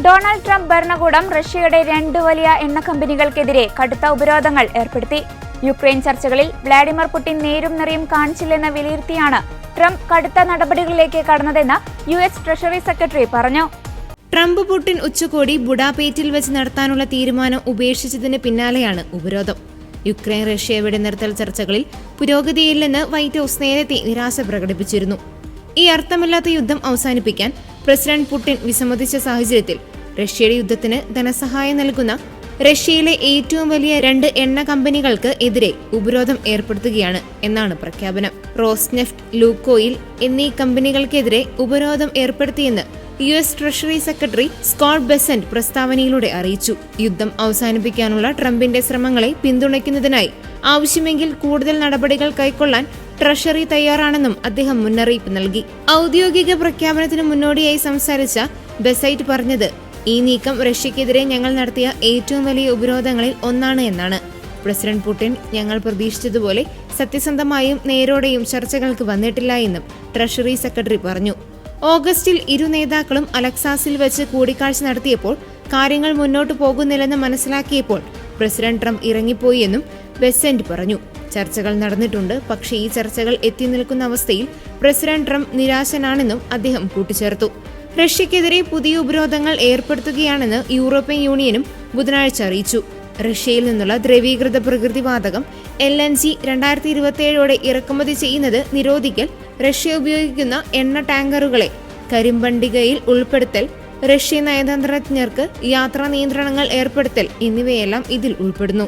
Donald Trump ഭരണകൂടം റഷ്യയുടെ 2 വലിയ എണ്ണ കമ്പനികൾക്കെതിരെ കടുത്ത ഉപരോധങ്ങൾ ഏർപ്പെടുത്തി. യുക്രൈൻ ചർച്ചകളിൽ വ്ളാഡിമിർ പുടിൻ നേരും നിറയും കാണിച്ചില്ലെന്ന് വിലയിരുത്തിയാണ് ട്രംപ് കടുത്ത നടപടികളിലേക്ക് കടന്നതെന്ന് US ട്രഷറി സെക്രട്ടറി പറഞ്ഞു. ട്രംപ് പുടിൻ ഉച്ചകോടി ബുഡാപേസ്റ്റിൽ വെച്ച് നടത്താനുള്ള തീരുമാനം ഉപേക്ഷിച്ചതിന് പിന്നാലെയാണ് ഉപരോധം. യുക്രൈൻ റഷ്യ വെടിനിർത്തൽ ചർച്ചകളിൽ പുരോഗതിയില്ലെന്ന് വൈറ്റ് ഹൌസ് നേരത്തെ നിരാശ പ്രകടിപ്പിച്ചിരുന്നു. ഈ അർത്ഥമില്ലാത്ത യുദ്ധം അവസാനിപ്പിക്കാൻ പ്രസിഡന്റ് പുടിൻ വിസമ്മതിച്ച സാഹചര്യത്തിൽ റഷ്യയുടെ യുദ്ധത്തിന് ധനസഹായം നൽകുന്ന റഷ്യയിലെ ഏറ്റവും വലിയ 2 എണ്ണ കമ്പനികൾക്ക് എതിരെ ഉപരോധം ഏർപ്പെടുത്തുകയാണ് എന്നാണ് പ്രഖ്യാപനം. റോസ്നെഫ്റ്റ്, ലൂക്കോയിൽ എന്നീ കമ്പനികൾക്കെതിരെ ഉപരോധം ഏർപ്പെടുത്തിയെന്ന് US treasury secretary Scott Bessent പ്രസ്താവനയിലൂടെ അറിയിച്ചു. യുദ്ധം അവസാനിപ്പിക്കാനുള്ള ട്രംപിന്റെ ശ്രമങ്ങളെ പിന്തുണയ്ക്കുന്നതിനായി ആവശ്യമെങ്കിൽ കൂടുതൽ നടപടികൾ കൈക്കൊള്ളാൻ ട്രഷറി തയ്യാറാണെന്നും അദ്ദേഹം മുന്നറിയിപ്പ് നൽകി. ഔദ്യോഗിക പ്രഖ്യാപനത്തിന് മുന്നോടിയായി സംസാരിച്ച ബെസൈറ്റ് പറഞ്ഞത്, ഈ നീക്കം റഷ്യക്കെതിരെ ഞങ്ങൾ നടത്തിയ ഏറ്റവും വലിയ ഉപരോധങ്ങളിൽ ഒന്നാണ് എന്നാണ്. പ്രസിഡന്റ് പുടിൻ ഞങ്ങൾ പ്രതീക്ഷിച്ചതുപോലെ സത്യസന്ധമായും നേരോടെയും ചർച്ചകൾക്ക് വന്നിട്ടില്ല എന്നും ട്രഷറി സെക്രട്ടറി പറഞ്ഞു. ഓഗസ്റ്റിൽ ഇരു നേതാക്കളും അലക്സാസിൽ വെച്ച് കൂടിക്കാഴ്ച നടത്തിയപ്പോൾ കാര്യങ്ങൾ മുന്നോട്ടു പോകുന്നില്ലെന്ന് മനസ്സിലാക്കിയപ്പോൾ പ്രസിഡന്റ് ട്രംപ് ഇറങ്ങിപ്പോയി എന്നും ബെസന്റ് പറഞ്ഞു. ചർച്ചകൾ നടന്നിട്ടുണ്ട്, പക്ഷേ ഈ ചർച്ചകൾ എത്തി നിൽക്കുന്ന അവസ്ഥയിൽ പ്രസിഡന്റ് ട്രംപ് നിരാശനാണെന്നും അദ്ദേഹം കൂട്ടിച്ചേർത്തു. റഷ്യക്കെതിരെ പുതിയ ഉപരോധങ്ങൾ ഏർപ്പെടുത്തുകയാണെന്ന് യൂറോപ്യൻ യൂണിയനും ബുധനാഴ്ച അറിയിച്ചു. റഷ്യയിൽ നിന്നുള്ള ദ്രവീകൃത പ്രകൃതിവാതകം LNG 2027 ഇറക്കുമതി ചെയ്യുന്നത് നിരോധിക്കൽ, റഷ്യ ഉപയോഗിക്കുന്ന എണ്ണ ടാങ്കറുകളെ കരിമ്പട്ടികയിൽ ഉൾപ്പെടുത്തൽ, റഷ്യൻ നയതന്ത്രജ്ഞർക്ക് യാത്രാ നിയന്ത്രണങ്ങൾ ഏർപ്പെടുത്തൽ എന്നിവയെല്ലാം ഇതിൽ ഉൾപ്പെടുന്നു.